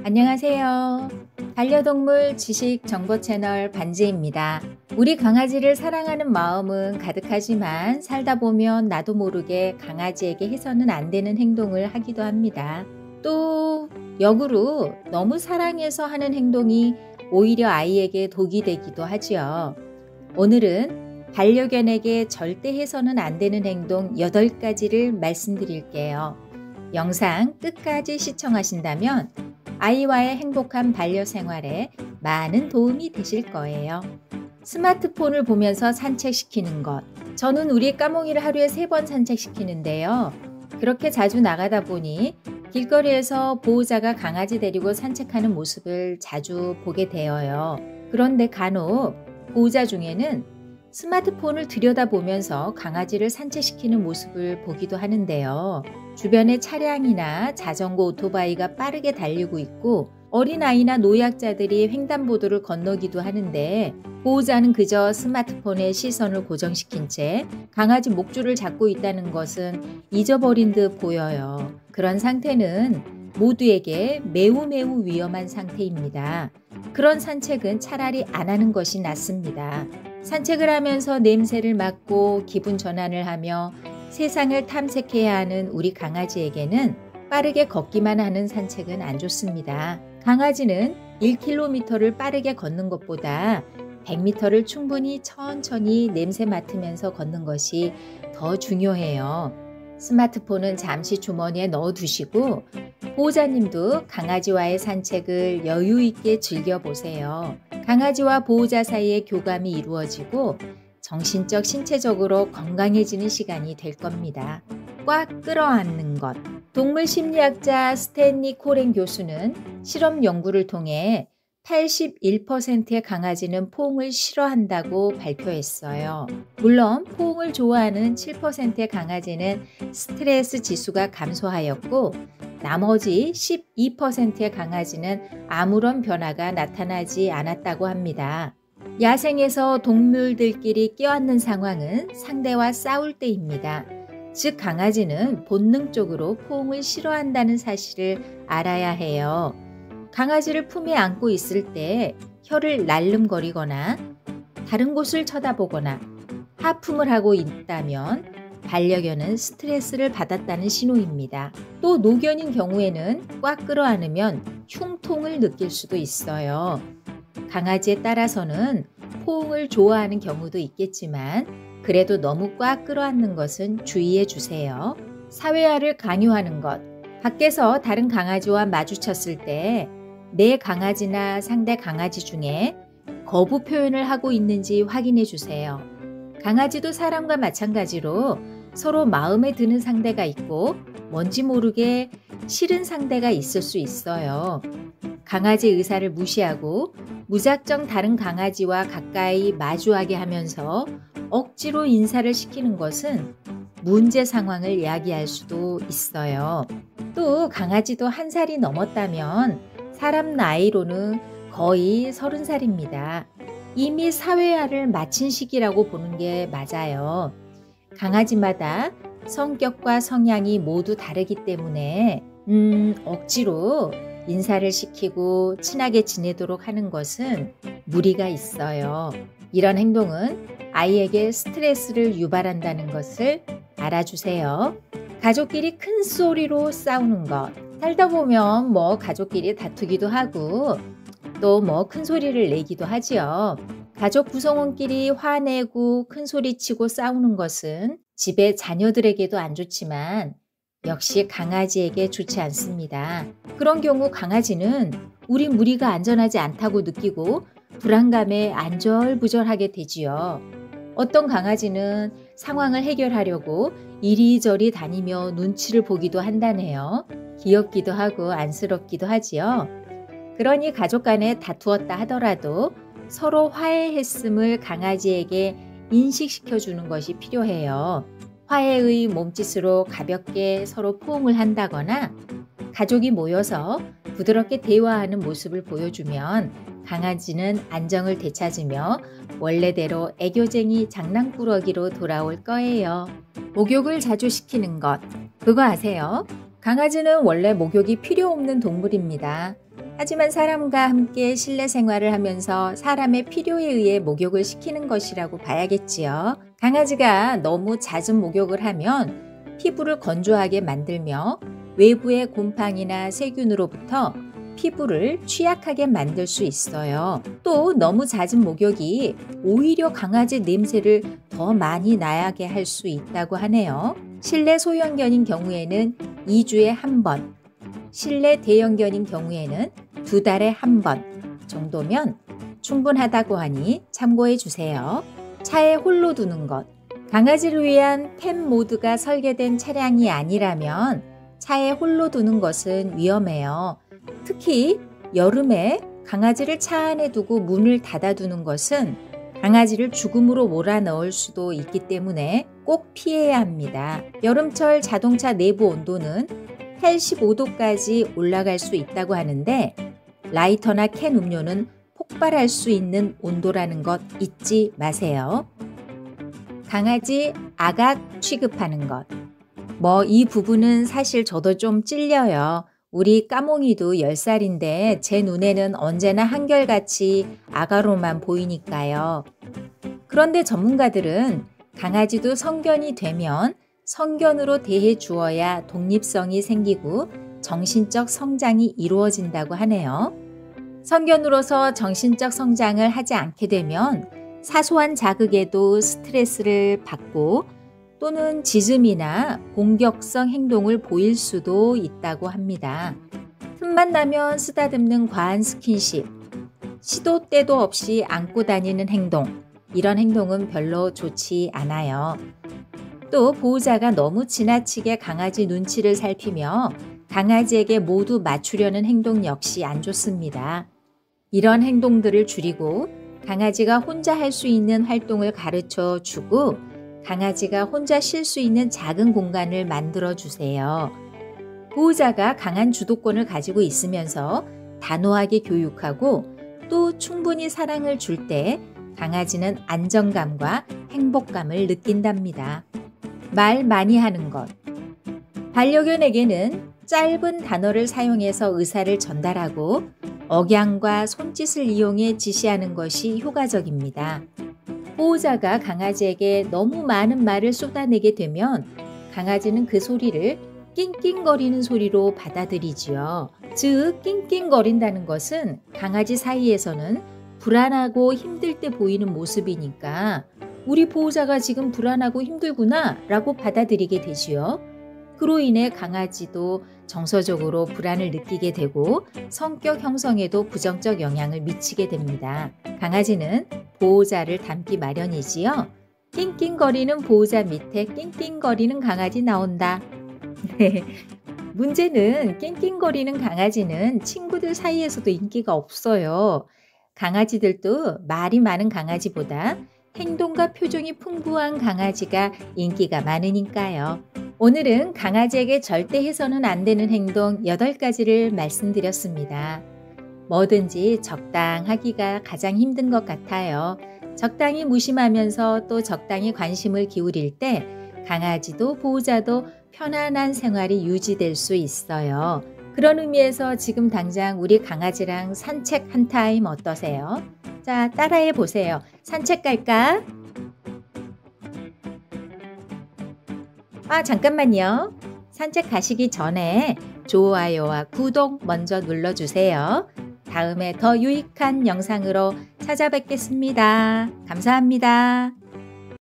안녕하세요. 반려동물 지식 정보 채널 반지입니다. 우리 강아지를 사랑하는 마음은 가득하지만 살다 보면 나도 모르게 강아지에게 해서는 안 되는 행동을 하기도 합니다. 또 역으로 너무 사랑해서 하는 행동이 오히려 아이에게 독이 되기도 하지요. 오늘은 반려견에게 절대 해서는 안 되는 행동 8가지를 말씀드릴게요. 영상 끝까지 시청하신다면 아이와의 행복한 반려 생활에 많은 도움이 되실 거예요. 스마트폰을 보면서 산책시키는 것. 저는 우리 까몽이를 하루에 3번 산책시키는데요. 그렇게 자주 나가다 보니 길거리에서 보호자가 강아지 데리고 산책하는 모습을 자주 보게 되어요. 그런데 간혹 보호자 중에는 스마트폰을 들여다보면서 강아지를 산책시키는 모습을 보기도 하는데요. 주변에 차량이나 자전거, 오토바이가 빠르게 달리고 있고 어린아이나 노약자들이 횡단보도를 건너기도 하는데 보호자는 그저 스마트폰에 시선을 고정시킨 채 강아지 목줄을 잡고 있다는 것은 잊어버린 듯 보여요. 그런 상태는 모두에게 매우 위험한 상태입니다. 그런 산책은 차라리 안 하는 것이 낫습니다. 산책을 하면서 냄새를 맡고 기분 전환을 하며 세상을 탐색해야 하는 우리 강아지에게는 빠르게 걷기만 하는 산책은 안 좋습니다. 강아지는 1km를 빠르게 걷는 것보다 100m를 충분히 천천히 냄새 맡으면서 걷는 것이 더 중요해요. 스마트폰은 잠시 주머니에 넣어두시고 보호자님도 강아지와의 산책을 여유 있게 즐겨보세요. 강아지와 보호자 사이의 교감이 이루어지고 정신적, 신체적으로 건강해지는 시간이 될 겁니다. 꽉 끌어안는 것. 동물 심리학자 스탠리 코렌 교수는 실험 연구를 통해 81%의 강아지는 포옹을 싫어한다고 발표했어요. 물론 포옹을 좋아하는 7%의 강아지는 스트레스 지수가 감소하였고 나머지 12%의 강아지는 아무런 변화가 나타나지 않았다고 합니다. 야생에서 동물들끼리 껴안는 상황은 상대와 싸울 때입니다. 즉 강아지는 본능적으로 포옹을 싫어한다는 사실을 알아야 해요. 강아지를 품에 안고 있을 때 혀를 날름거리거나 다른 곳을 쳐다보거나 하품을 하고 있다면 반려견은 스트레스를 받았다는 신호입니다. 또 노견인 경우에는 꽉 끌어안으면 흉통을 느낄 수도 있어요. 강아지에 따라서는 포옹을 좋아하는 경우도 있겠지만 그래도 너무 꽉 끌어안는 것은 주의해 주세요. 사회화를 강요하는 것. 밖에서 다른 강아지와 마주쳤을 때 내 강아지나 상대 강아지 중에 거부 표현을 하고 있는지 확인해 주세요. 강아지도 사람과 마찬가지로 서로 마음에 드는 상대가 있고 뭔지 모르게 싫은 상대가 있을 수 있어요. 강아지 의사를 무시하고 무작정 다른 강아지와 가까이 마주하게 하면서 억지로 인사를 시키는 것은 문제 상황을 야기할 수도 있어요. 또 강아지도 1살이 넘었다면 사람 나이로는 거의 30살입니다. 이미 사회화를 마친 시기라고 보는 게 맞아요. 강아지마다 성격과 성향이 모두 다르기 때문에 억지로 인사를 시키고 친하게 지내도록 하는 것은 무리가 있어요. 이런 행동은 아이에게 스트레스를 유발한다는 것을 알아주세요. 가족끼리 큰 소리로 싸우는 것. 살다 보면 가족끼리 다투기도 하고 또 큰 소리를 내기도 하지요. 가족 구성원끼리 화내고 큰 소리치고 싸우는 것은 집의 자녀들에게도 안 좋지만 역시 강아지에게 좋지 않습니다. 그런 경우 강아지는 우리 무리가 안전하지 않다고 느끼고 불안감에 안절부절하게 되지요. 어떤 강아지는 상황을 해결하려고 이리저리 다니며 눈치를 보기도 한다네요. 귀엽기도 하고 안쓰럽기도 하지요. 그러니 가족 간에 다투었다 하더라도 서로 화해했음을 강아지에게 인식시켜 주는 것이 필요해요. 화해의 몸짓으로 가볍게 서로 포옹을 한다거나 가족이 모여서 부드럽게 대화하는 모습을 보여주면 강아지는 안정을 되찾으며 원래대로 애교쟁이 장난꾸러기로 돌아올 거예요. 목욕을 자주 시키는 것. 그거 아세요? 강아지는 원래 목욕이 필요 없는 동물입니다. 하지만 사람과 함께 실내 생활을 하면서 사람의 필요에 의해 목욕을 시키는 것이라고 봐야겠지요. 강아지가 너무 잦은 목욕을 하면 피부를 건조하게 만들며 외부의 곰팡이나 세균으로부터 피부를 취약하게 만들 수 있어요. 또 너무 잦은 목욕이 오히려 강아지 냄새를 더 많이 나게 할 수 있다고 하네요. 실내 소형견인 경우에는 2주에 1번, 실내 대형견인 경우에는 2달에 1번 정도면 충분하다고 하니 참고해 주세요. 차에 홀로 두는 것. 강아지를 위한 펜 모드가 설계된 차량이 아니라면 차에 홀로 두는 것은 위험해요. 특히 여름에 강아지를 차 안에 두고 문을 닫아두는 것은 강아지를 죽음으로 몰아넣을 수도 있기 때문에 꼭 피해야 합니다. 여름철 자동차 내부 온도는 85도까지 올라갈 수 있다고 하는데 라이터나 캔 음료는 폭발할 수 있는 온도라는 것 잊지 마세요. 강아지 아각 취급하는 것. 이 부분은 사실 저도 좀 찔려요. 우리 까몽이도 10살인데 제 눈에는 언제나 한결같이 아가로만 보이니까요. 그런데 전문가들은 강아지도 성견이 되면 성견으로 대해 주어야 독립성이 생기고 정신적 성장이 이루어진다고 하네요. 성견으로서 정신적 성장을 하지 않게 되면 사소한 자극에도 스트레스를 받고 또는 짖음이나 공격성 행동을 보일 수도 있다고 합니다. 틈만 나면 쓰다듬는 과한 스킨십, 시도 때도 없이 안고 다니는 행동, 이런 행동은 별로 좋지 않아요. 또 보호자가 너무 지나치게 강아지 눈치를 살피며 강아지에게 모두 맞추려는 행동 역시 안 좋습니다. 이런 행동들을 줄이고 강아지가 혼자 할 수 있는 활동을 가르쳐 주고 강아지가 혼자 쉴 수 있는 작은 공간을 만들어 주세요. 보호자가 강한 주도권을 가지고 있으면서 단호하게 교육하고 또 충분히 사랑을 줄 때 강아지는 안정감과 행복감을 느낀답니다. 말 많이 하는 것. 반려견에게는 짧은 단어를 사용해서 의사를 전달하고 억양과 손짓을 이용해 지시하는 것이 효과적입니다. 보호자가 강아지에게 너무 많은 말을 쏟아내게 되면 강아지는 그 소리를 낑낑거리는 소리로 받아들이지요. 즉, 낑낑거린다는 것은 강아지 사이에서는 불안하고 힘들 때 보이는 모습이니까 우리 보호자가 지금 불안하고 힘들구나 라고 받아들이게 되지요. 그로 인해 강아지도 정서적으로 불안을 느끼게 되고 성격 형성에도 부정적 영향을 미치게 됩니다. 강아지는 보호자를 닮기 마련이지요. 낑낑거리는 보호자 밑에 낑낑거리는 강아지 나온다. 문제는 낑낑거리는 강아지는 친구들 사이에서도 인기가 없어요. 강아지들도 말이 많은 강아지보다 행동과 표정이 풍부한 강아지가 인기가 많으니까요. 오늘은 강아지에게 절대 해서는 안 되는 행동 8가지를 말씀드렸습니다. 뭐든지 적당하기가 가장 힘든 것 같아요. 적당히 무심하면서 또 적당히 관심을 기울일 때 강아지도 보호자도 편안한 생활이 유지될 수 있어요. 그런 의미에서 지금 당장 우리 강아지랑 산책 한 타임 어떠세요? 자, 따라해 보세요. 산책 갈까? 잠깐만요. 산책 가시기 전에 좋아요와 구독 먼저 눌러주세요. 다음에 더 유익한 영상으로 찾아뵙겠습니다. 감사합니다.